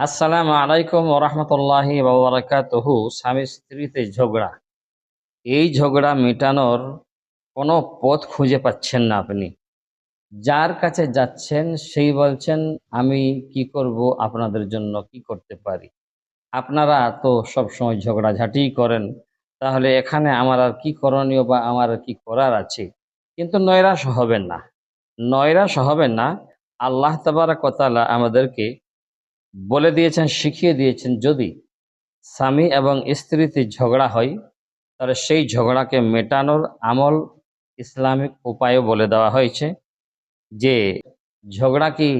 আসসালামু আলাইকুম ওরহমতুল্লাহি ওয়া বারাকাতুহু। স্বামী স্ত্রীতে ঝগড়া, এই ঝগড়া মেটানোর কোনো পথ খুঁজে পাচ্ছেন না আপনি। যার কাছে যাচ্ছেন সেই বলছেন আমি কি করব, আপনাদের জন্য কি করতে পারি। আপনারা তো সব সময় ঝগড়াঝাটি করেন, তাহলে এখানে আমার আর কি করণীয় বা আমার আর কি করার আছে। কিন্তু নৈরাশ হবেন না, নৈরাশ হবেন না। আল্লাহ তাবারাক ওয়া তাআলা আমাদেরকে বলে দিয়েছেন, শিখিয়ে দিয়েছেন, যদি স্বামী এবং স্ত্রীতে ঝগড়া হয় তাহলে সেই ঝগড়াকে মেটানোর আমল ইসলামিক উপায়ও বলে দেওয়া হয়েছে। যে ঝগড়া কি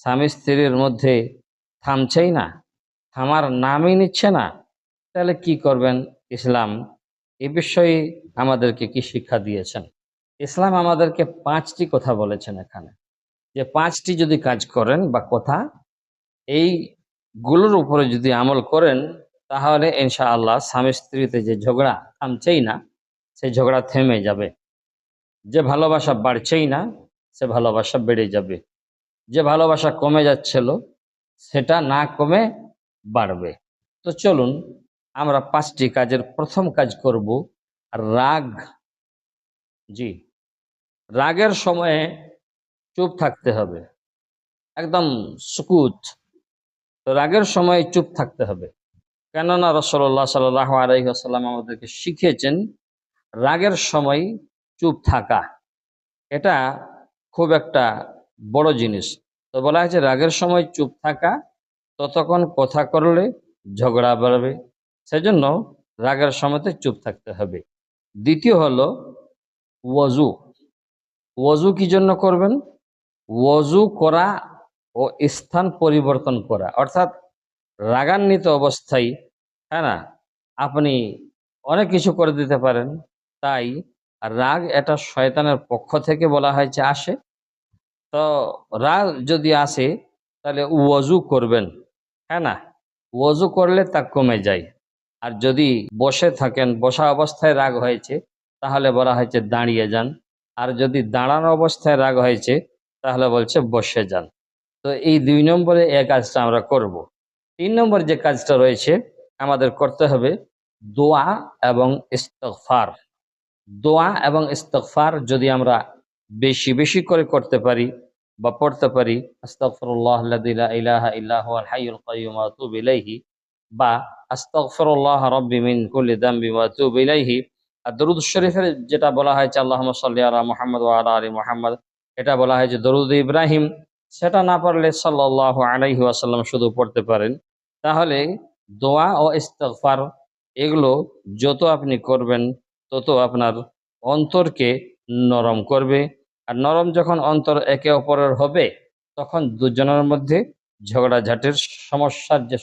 স্বামী স্ত্রীর মধ্যে থামছেই না, থামার নামই নিচ্ছে না, তাহলে কি করবেন? ইসলাম এ বিষয়ে আমাদেরকে কি শিক্ষা দিয়েছেন? ইসলাম আমাদেরকে 5টি কথা বলেছেন এখানে, যে 5টি যদি কাজ করেন বা কথা, এইগুলোর উপরে যদি আমল করেন, তাহলে ইনশাআল্লাহ স্বামী স্ত্রীতে যে ঝগড়া থামছেই না, সেই ঝগড়া থেমে যাবে। যে ভালোবাসা বাড়ছেই না, সে ভালোবাসা বেড়ে যাবে। যে ভালোবাসা কমে যাচ্ছিল, সেটা না কমে বাড়বে। তো চলুন আমরা 5টি কাজের প্রথম কাজ করব, রাগ। জি, রাগের সময়ে চুপ থাকতে হবে, একদম সুকুত। তো রাগের সময় চুপ থাকতে হবে, কেননা রাসূলুল্লাহ সাল্লাল্লাহু আলাইহি ওয়াসাল্লাম আমাদেরকে শিখিয়েছেন রাগের সময় চুপ থাকা। এটা খুব একটা বড় জিনিস। তো বলা হয়েছে রাগের সময় চুপ থাকা, ততক্ষণ কথা করলে ঝগড়া বাড়বে। সেজন্য রাগের সময়তে চুপ থাকতে হবে। দ্বিতীয় হলো ওযু। ওযু কি জন্য করবেন? ওযু করা ও স্থান পরিবর্তন করা, অর্থাৎ রাগান্বিত অবস্থায়, হ্যাঁ না, আপনি অনেক কিছু করে দিতে পারেন। তাই রাগ এটা শয়তানের পক্ষ থেকে বলা হয়েছে আসে। তো রাগ যদি আসে তাহলে ওযু করবেন, হ্যাঁ না, ওযু করলে তা কমে যায়। আর যদি বসে থাকেন, বসা অবস্থায় রাগ হয়েছে, তাহলে বলা হয়েছে দাঁড়িয়ে যান। আর যদি দাঁড়ানো অবস্থায় রাগ হয়েছে, তাহলে বলছে বসে যান। তো এই 2 নম্বরে এই কাজটা আমরা করব। 3 নম্বর যে কাজটা রয়েছে আমাদের করতে হবে দোয়া এবং ইস্তিগফার। দোয়া এবং ইস্তিগফার যদি আমরা বেশি বেশি করে করতে পারি বা পড়তে পারি, আস্তাগফিরুল্লাহাল্লাযী লা ইলাহা ইল্লা হুয়াল হাইয়ুল কাইয়্যুম ওয়া আতুবু ইলাইহি, বা আস্তাগফিরুল্লাহ রাব্বি মিন কুল্লি যামবি ওয়া আতুবু ইলাইহি। আর দরুদ শরীফের যেটা বলা হয়েছে আল্লাহুম্মা সাল্লি আলা মুহাম্মদ ওয়া আলা আলি মুহাম্মদ, এটা বলা হয়েছে দরুদ ইব্রাহিম। সেটা না পারলে সাল্লাল্লাহু আলাইহি ওয়াসাল্লাম শুধু পড়তে পারেন। তাহলে দোয়া ও ইস্তিগফার এগুলো যত আপনি করবেন, তত আপনার অন্তরকে নরম করবে। আর নরম যখন অন্তর একে অপরের হবে, তখন দুজনের মধ্যে ঝগড়াঝাটির সমস্যার যে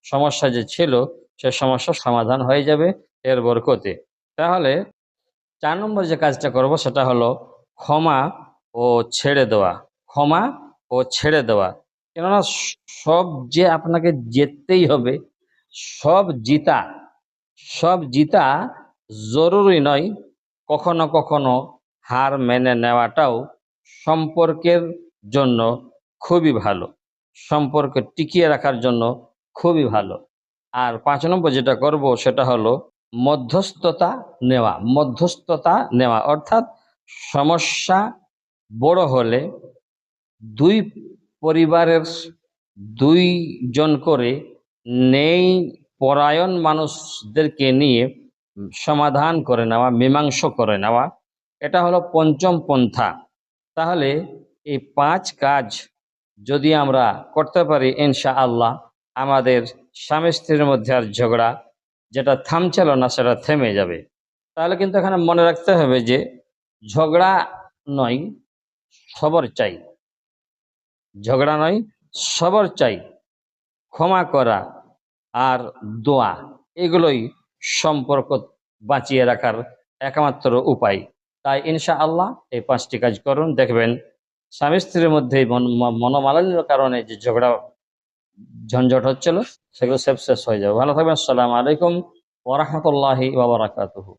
সমস্যা যে ছিল, সে সমস্যার সমাধান হয়ে যাবে এর বরকতে। তাহলে 4 নম্বর যে কাজটা করব সেটা হলো ক্ষমা ও ছেড়ে দেওয়া। ক্ষমা ও ছেড়ে দেওয়া, কেননা সব যে আপনাকে জিততেই হবে, সব জিতা, সব জিতা জরুরি নয়। কখনো কখনো হার মেনে নেওয়াটাও সম্পর্কের জন্য খুবই ভালো, সম্পর্ক টিকিয়ে রাখার জন্য খুবই ভালো। আর 5 নম্বর যেটা করব সেটা হলো মধ্যস্থতা নেওয়া। মধ্যস্থতা নেওয়া অর্থাৎ সমস্যা বড় হলে দুই পরিবারের 2 জন করে নেই পরায়ণ মানুষদেরকে নিয়ে সমাধান করে নেওয়া, মীমাংসা করে নেওয়া, এটা হলো পঞ্চম পন্থা। তাহলে এই 5 কাজ যদি আমরা করতে পারি, ইনশাআল্লাহ আমাদের স্বামী স্ত্রীর মধ্যে আর ঝগড়া যেটা থামছিল না, সেটা থেমে যাবে। তাহলে কিন্তু এখানে মনে রাখতে হবে যে ঝগড়া নয়, সবর চাই। ঝগড়া নয়, সবর চাই। ক্ষমা করা আর দোয়া, এগুলোই সম্পর্ক বাঁচিয়ে রাখার একমাত্র উপায়। তাই ইনশাআল্লাহ এই 5টি কাজ করুন, দেখবেন স্বামী স্ত্রীর মধ্যে মনোমালিন্যের কারণে যে ঝগড়া ঝঞ্ঝট হচ্ছিল, সেগুলো সব শেষ হয়ে যাবে। ভালো থাকবেন। আসসালামু আলাইকুম ওয়া রাহমাতুল্লাহি ওয়া বারাকাতুহু।